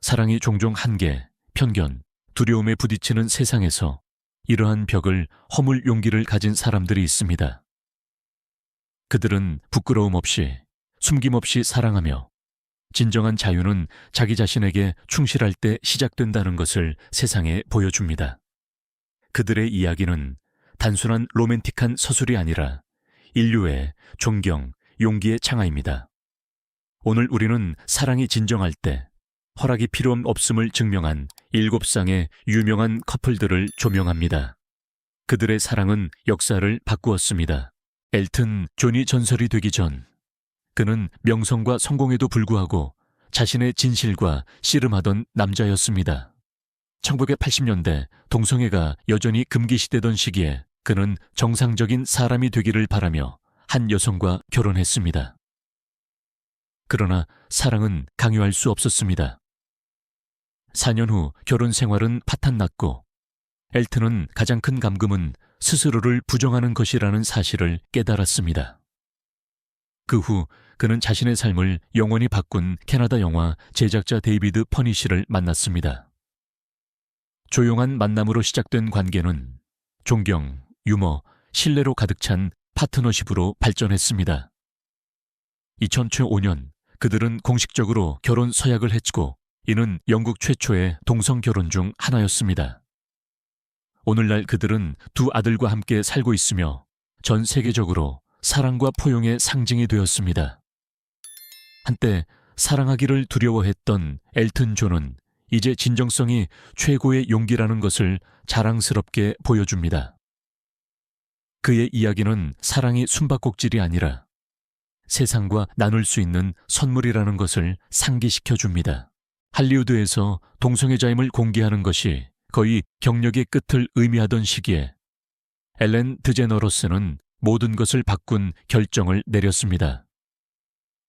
사랑이 종종 한계, 편견, 두려움에 부딪히는 세상에서 이러한 벽을 허물 용기를 가진 사람들이 있습니다. 그들은 부끄러움 없이, 숨김없이 사랑하며 진정한 자유는 자기 자신에게 충실할 때 시작된다는 것을 세상에 보여줍니다. 그들의 이야기는 단순한 로맨틱한 서술이 아니라 인류의 존경, 용기의 창화입니다. 오늘 우리는 사랑이 진정할 때 허락이 필요 없음을 증명한 7쌍의 유명한 커플들을 조명합니다. 그들의 사랑은 역사를 바꾸었습니다. 엘튼 존이 전설이 되기 전 그는 명성과 성공에도 불구하고 자신의 진실과 씨름하던 남자였습니다. 1980년대 동성애가 여전히 금기시되던 시기에 그는 정상적인 사람이 되기를 바라며 한 여성과 결혼했습니다. 그러나 사랑은 강요할 수 없었습니다. 4년 후 결혼 생활은 파탄났고 엘튼은 가장 큰 감금은 스스로를 부정하는 것이라는 사실을 깨달았습니다. 그 후 그는 자신의 삶을 영원히 바꾼 캐나다 영화 제작자 데이비드 퍼니시를 만났습니다. 조용한 만남으로 시작된 관계는 존경, 유머, 신뢰로 가득 찬 파트너십으로 발전했습니다. 2005년 그들은 공식적으로 결혼 서약을 했고 이는 영국 최초의 동성 결혼 중 하나였습니다. 오늘날 그들은 두 아들과 함께 살고 있으며 전 세계적으로 사랑과 포용의 상징이 되었습니다. 한때 사랑하기를 두려워했던 엘튼 존은 이제 진정성이 최고의 용기라는 것을 자랑스럽게 보여줍니다. 그의 이야기는 사랑이 숨바꼭질이 아니라 세상과 나눌 수 있는 선물이라는 것을 상기시켜 줍니다. 할리우드에서 동성애자임을 공개하는 것이 거의 경력의 끝을 의미하던 시기에 엘렌 드제너로스는 모든 것을 바꾼 결정을 내렸습니다.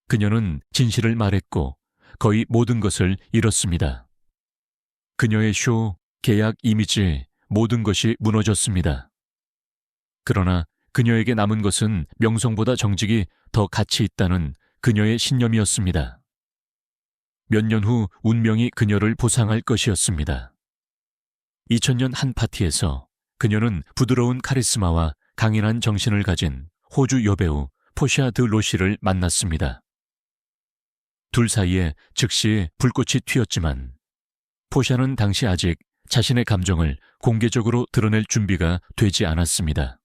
그녀는 진실을 말했고 거의 모든 것을 잃었습니다. 그녀의 쇼, 계약, 이미지, 모든 것이 무너졌습니다. 그러나 그녀에게 남은 것은 명성보다 정직이 더 가치 있다는 그녀의 신념이었습니다. 몇 년 후 운명이 그녀를 보상할 것이었습니다. 2000년 한 파티에서 그녀는 부드러운 카리스마와 강인한 정신을 가진 호주 여배우 포샤 드 로시를 만났습니다. 둘 사이에 즉시 불꽃이 튀었지만 포샤는 당시 아직 자신의 감정을 공개적으로 드러낼 준비가 되지 않았습니다.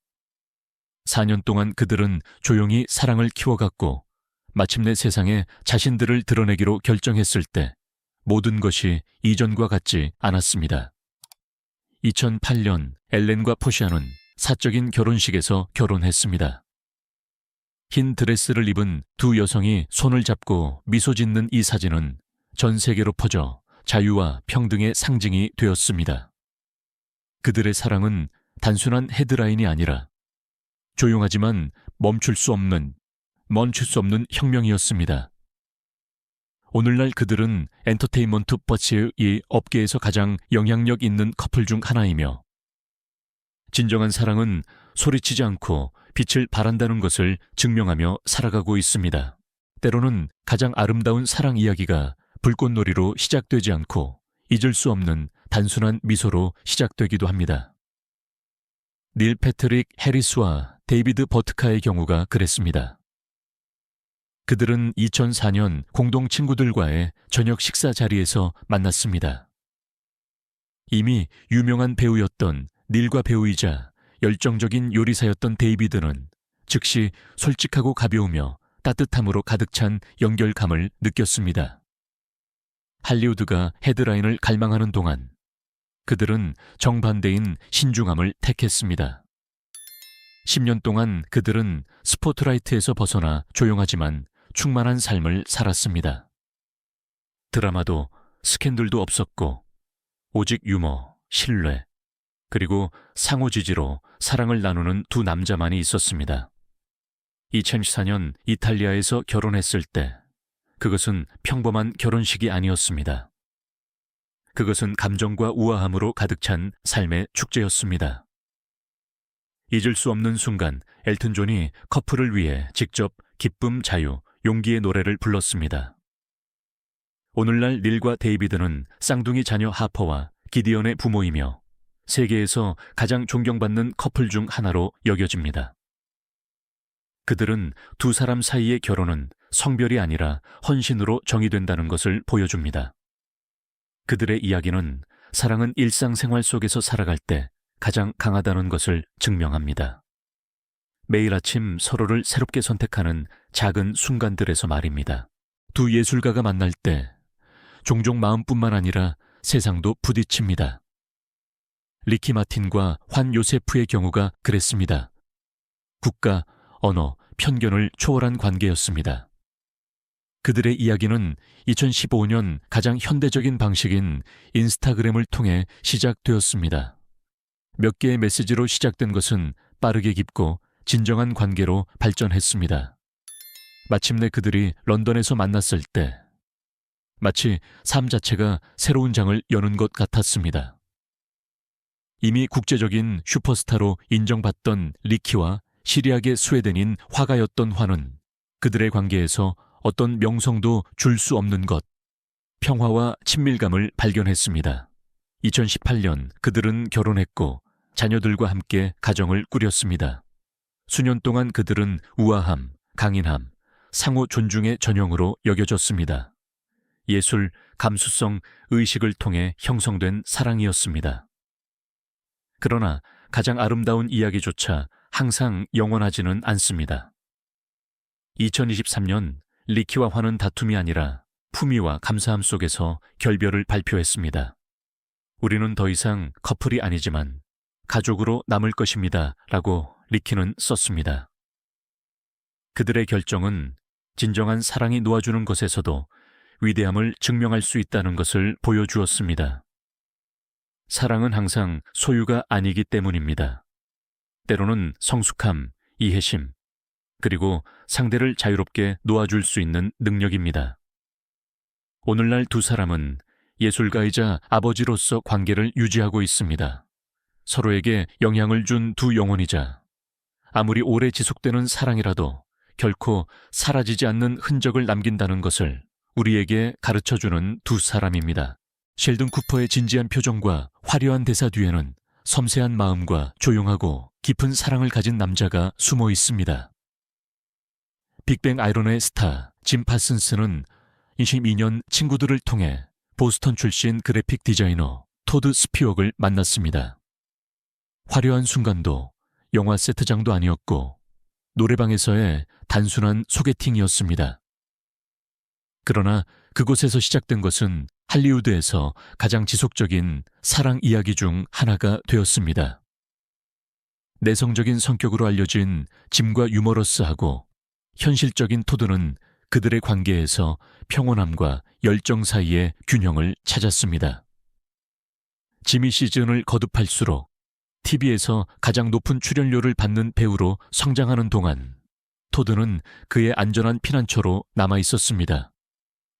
4년 동안 그들은 조용히 사랑을 키워갔고 마침내 세상에 자신들을 드러내기로 결정했을 때 모든 것이 이전과 같지 않았습니다. 2008년 엘렌과 포샤는 사적인 결혼식에서 결혼했습니다. 흰 드레스를 입은 두 여성이 손을 잡고 미소 짓는 이 사진은 전 세계로 퍼져 자유와 평등의 상징이 되었습니다. 그들의 사랑은 단순한 헤드라인이 아니라 조용하지만 멈출 수 없는 혁명이었습니다. 오늘날 그들은 엔터테인먼트 버스의 이 업계에서 가장 영향력 있는 커플 중 하나이며 진정한 사랑은 소리치지 않고 빛을 발한다는 것을 증명하며 살아가고 있습니다. 때로는 가장 아름다운 사랑 이야기가 불꽃놀이로 시작되지 않고 잊을 수 없는 단순한 미소로 시작되기도 합니다. 닐 패트릭 해리스와 데이비드 버트카의 경우가 그랬습니다. 그들은 2004년 공동 친구들과의 저녁 식사 자리에서 만났습니다. 이미 유명한 배우였던 닐과 배우이자 열정적인 요리사였던 데이비드는 즉시 솔직하고 가벼우며 따뜻함으로 가득 찬 연결감을 느꼈습니다. 할리우드가 헤드라인을 갈망하는 동안 그들은 정반대인 신중함을 택했습니다. 10년 동안 그들은 스포트라이트에서 벗어나 조용하지만 충만한 삶을 살았습니다. 드라마도 스캔들도 없었고 오직 유머, 신뢰, 그리고 상호 지지로 사랑을 나누는 두 남자만이 있었습니다. 2014년 이탈리아에서 결혼했을 때 그것은 평범한 결혼식이 아니었습니다. 그것은 감정과 우아함으로 가득 찬 삶의 축제였습니다. 잊을 수 없는 순간 엘튼 존이 커플을 위해 직접 기쁨, 자유, 용기의 노래를 불렀습니다. 오늘날 닐과 데이비드는 쌍둥이 자녀 하퍼와 기디언의 부모이며 세계에서 가장 존경받는 커플 중 하나로 여겨집니다. 그들은 두 사람 사이의 결혼은 성별이 아니라 헌신으로 정의된다는 것을 보여줍니다. 그들의 이야기는 사랑은 일상생활 속에서 살아갈 때 가장 강하다는 것을 증명합니다. 매일 아침 서로를 새롭게 선택하는 작은 순간들에서 말입니다. 두 예술가가 만날 때 종종 마음뿐만 아니라 세상도 부딪힙니다. 리키 마틴과 환 요세프의 경우가 그랬습니다. 국가, 언어, 편견을 초월한 관계였습니다. 그들의 이야기는 2015년 가장 현대적인 방식인 인스타그램을 통해 시작되었습니다. 몇 개의 메시지로 시작된 것은 빠르게 깊고 진정한 관계로 발전했습니다. 마침내 그들이 런던에서 만났을 때 마치 삶 자체가 새로운 장을 여는 것 같았습니다. 이미 국제적인 슈퍼스타로 인정받던 리키와 시리아계 스웨덴인 화가였던 환은 그들의 관계에서 어떤 명성도 줄 수 없는 것, 평화와 친밀감을 발견했습니다. 2018년 그들은 결혼했고 자녀들과 함께 가정을 꾸렸습니다. 수년 동안 그들은 우아함, 강인함, 상호 존중의 전형으로 여겨졌습니다. 예술, 감수성, 의식을 통해 형성된 사랑이었습니다. 그러나 가장 아름다운 이야기조차 항상 영원하지는 않습니다. 2023년 리키와 환은 다툼이 아니라 품위와 감사함 속에서 결별을 발표했습니다. 우리는 더 이상 커플이 아니지만 가족으로 남을 것입니다. 라고 리키는 썼습니다. 그들의 결정은 진정한 사랑이 놓아주는 것에서도 위대함을 증명할 수 있다는 것을 보여주었습니다. 사랑은 항상 소유가 아니기 때문입니다. 때로는 성숙함, 이해심, 그리고 상대를 자유롭게 놓아줄 수 있는 능력입니다. 오늘날 두 사람은 예술가이자 아버지로서 관계를 유지하고 있습니다. 서로에게 영향을 준 두 영혼이자 아무리 오래 지속되는 사랑이라도 결코 사라지지 않는 흔적을 남긴다는 것을 우리에게 가르쳐주는 두 사람입니다. 셸든 쿠퍼의 진지한 표정과 화려한 대사 뒤에는 섬세한 마음과 조용하고 깊은 사랑을 가진 남자가 숨어 있습니다. 빅뱅 아이론의 스타 짐 파슨스는 22년 친구들을 통해 보스턴 출신 그래픽 디자이너 토드 스피웍을 만났습니다. 화려한 순간도 영화 세트장도 아니었고 노래방에서의 단순한 소개팅이었습니다. 그러나 그곳에서 시작된 것은 할리우드에서 가장 지속적인 사랑 이야기 중 하나가 되었습니다. 내성적인 성격으로 알려진 짐과 유머러스하고 현실적인 토드는 그들의 관계에서 평온함과 열정 사이의 균형을 찾았습니다. 짐이 시즌을 거듭할수록 TV에서 가장 높은 출연료를 받는 배우로 성장하는 동안 토드는 그의 안전한 피난처로 남아 있었습니다.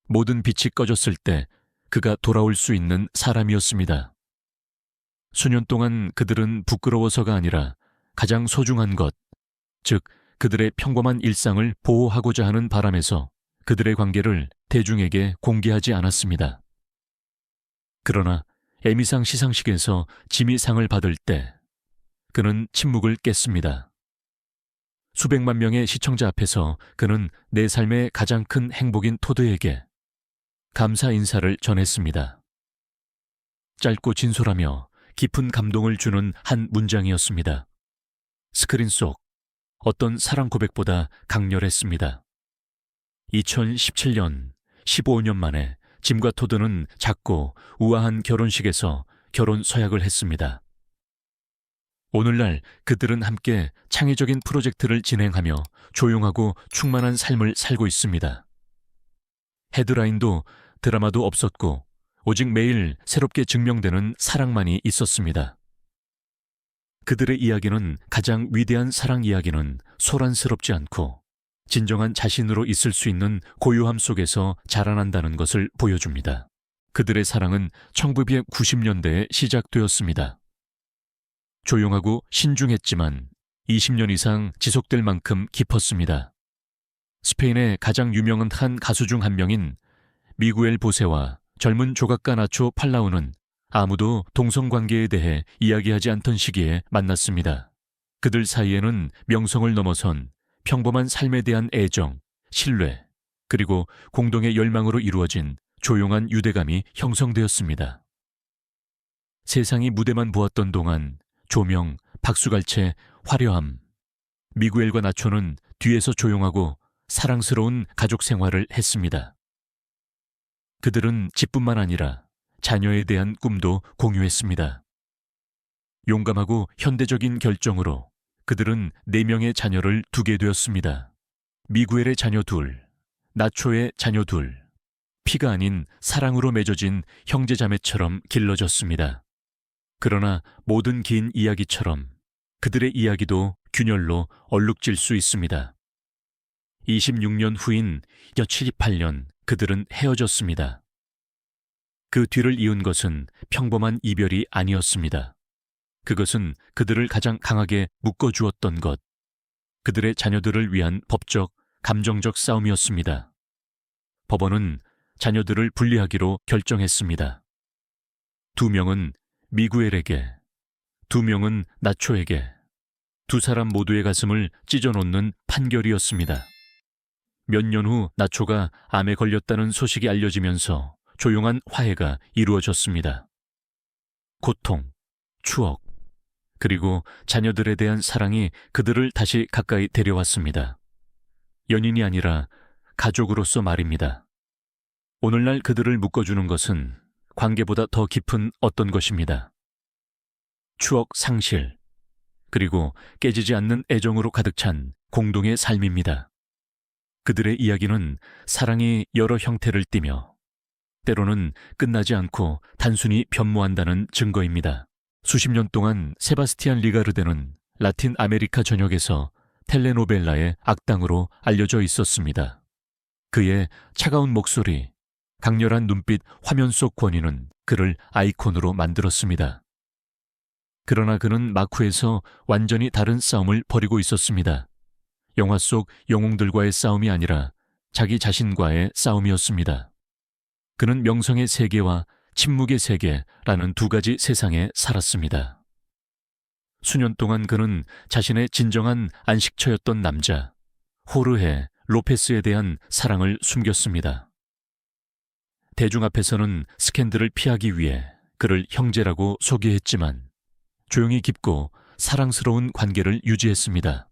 모든 빛이 꺼졌을 때 그가 돌아올 수 있는 사람이었습니다. 수년 동안 그들은 부끄러워서가 아니라 가장 소중한 것, 즉 그들의 평범한 일상을 보호하고자 하는 바람에서 그들의 관계를 대중에게 공개하지 않았습니다. 그러나 에미상 시상식에서 지미 상을 받을 때 그는 침묵을 깼습니다. 수백만 명의 시청자 앞에서 그는 내 삶의 가장 큰 행복인 토드에게 감사 인사를 전했습니다. 짧고 진솔하며 깊은 감동을 주는 한 문장이었습니다. 스크린 속 어떤 사랑 고백보다 강렬했습니다. 2017년 15년 만에 짐과 토드는 작고 우아한 결혼식에서 결혼 서약을 했습니다. 오늘날 그들은 함께 창의적인 프로젝트를 진행하며 조용하고 충만한 삶을 살고 있습니다. 헤드라인도 드라마도 없었고 오직 매일 새롭게 증명되는 사랑만이 있었습니다. 그들의 이야기는 가장 위대한 사랑 이야기는 소란스럽지 않고 진정한 자신으로 있을 수 있는 고요함 속에서 자라난다는 것을 보여줍니다. 그들의 사랑은 1990년대에 시작되었습니다. 조용하고 신중했지만 20년 이상 지속될 만큼 깊었습니다. 스페인의 가장 유명한 한 가수 중 한 명인 미구엘 보세와 젊은 조각가 나초 팔라우는 아무도 동성관계에 대해 이야기하지 않던 시기에 만났습니다. 그들 사이에는 명성을 넘어선 평범한 삶에 대한 애정, 신뢰, 그리고 공동의 열망으로 이루어진 조용한 유대감이 형성되었습니다. 세상이 무대만 보았던 동안 조명, 박수갈채, 화려함, 미구엘과 나초는 뒤에서 조용하고 사랑스러운 가족 생활을 했습니다. 그들은 집뿐만 아니라 자녀에 대한 꿈도 공유했습니다. 용감하고 현대적인 결정으로 그들은 4명의 자녀를 두게 되었습니다. 미구엘의 자녀 2, 나초의 자녀 2, 피가 아닌 사랑으로 맺어진 형제자매처럼 길러졌습니다. 그러나 모든 긴 이야기처럼 그들의 이야기도 균열로 얼룩질 수 있습니다. 26년 후인 1978년 그들은 헤어졌습니다. 그 뒤를 이은 것은 평범한 이별이 아니었습니다. 그것은 그들을 가장 강하게 묶어주었던 것, 그들의 자녀들을 위한 법적, 감정적 싸움이었습니다. 법원은 자녀들을 분리하기로 결정했습니다. 2명은 미구엘에게, 2명은 나초에게, 2사람 모두의 가슴을 찢어놓는 판결이었습니다. 몇 년 후 나초가 암에 걸렸다는 소식이 알려지면서 조용한 화해가 이루어졌습니다. 고통, 추억, 그리고 자녀들에 대한 사랑이 그들을 다시 가까이 데려왔습니다. 연인이 아니라 가족으로서 말입니다. 오늘날 그들을 묶어주는 것은 관계보다 더 깊은 어떤 것입니다. 추억 상실, 그리고 깨지지 않는 애정으로 가득 찬 공동의 삶입니다. 그들의 이야기는 사랑이 여러 형태를 띠며 때로는 끝나지 않고 단순히 변모한다는 증거입니다. 수십 년 동안 세바스티안 리가르데는 라틴 아메리카 전역에서 텔레노벨라의 악당으로 알려져 있었습니다. 그의 차가운 목소리, 강렬한 눈빛, 화면 속 권위는 그를 아이콘으로 만들었습니다. 그러나 그는 마쿠에서 완전히 다른 싸움을 벌이고 있었습니다. 영화 속 영웅들과의 싸움이 아니라 자기 자신과의 싸움이었습니다. 그는 명성의 세계와 침묵의 세계라는 2가지 세상에 살았습니다. 수년 동안 그는 자신의 진정한 안식처였던 남자, 호르헤 로페스에 대한 사랑을 숨겼습니다. 대중 앞에서는 스캔들을 피하기 위해 그를 형제라고 소개했지만 조용히 깊고 사랑스러운 관계를 유지했습니다.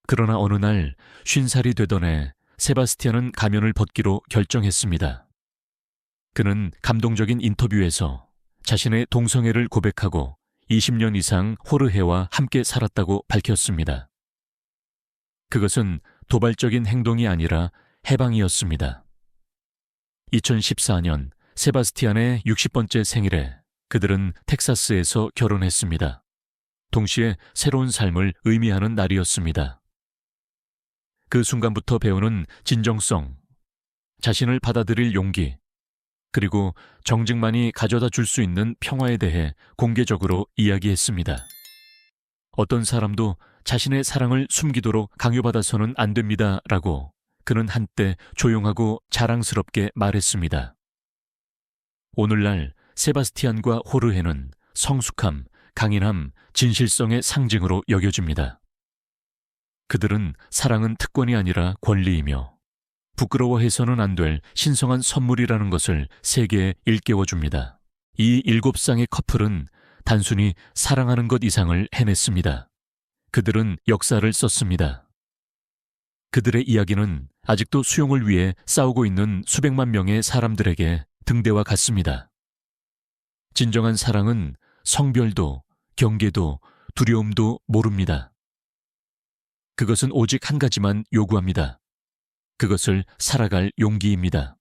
그러나 어느 날 50살이 되던 해 세바스티안은 가면을 벗기로 결정했습니다. 그는 감동적인 인터뷰에서 자신의 동성애를 고백하고 20년 이상 호르헤와 함께 살았다고 밝혔습니다. 그것은 도발적인 행동이 아니라 해방이었습니다. 2014년 세바스티안의 60번째 생일에 그들은 텍사스에서 결혼했습니다. 동시에 새로운 삶을 의미하는 날이었습니다. 그 순간부터 배우는 진정성, 자신을 받아들일 용기, 그리고 정직만이 가져다 줄 수 있는 평화에 대해 공개적으로 이야기했습니다. 어떤 사람도 자신의 사랑을 숨기도록 강요받아서는 안 됩니다 라고 그는 한때 조용하고 자랑스럽게 말했습니다. 오늘날 세바스티안과 호르헤는 성숙함, 강인함, 진실성의 상징으로 여겨집니다. 그들은 사랑은 특권이 아니라 권리이며 부끄러워해서는 안 될 신성한 선물이라는 것을 세계에 일깨워줍니다. 이 7쌍의 커플은 단순히 사랑하는 것 이상을 해냈습니다. 그들은 역사를 썼습니다. 그들의 이야기는 아직도 수용을 위해 싸우고 있는 수백만 명의 사람들에게 등대와 같습니다. 진정한 사랑은 성별도, 경계도, 두려움도 모릅니다. 그것은 오직 한 가지만 요구합니다. 그것을 살아갈 용기입니다.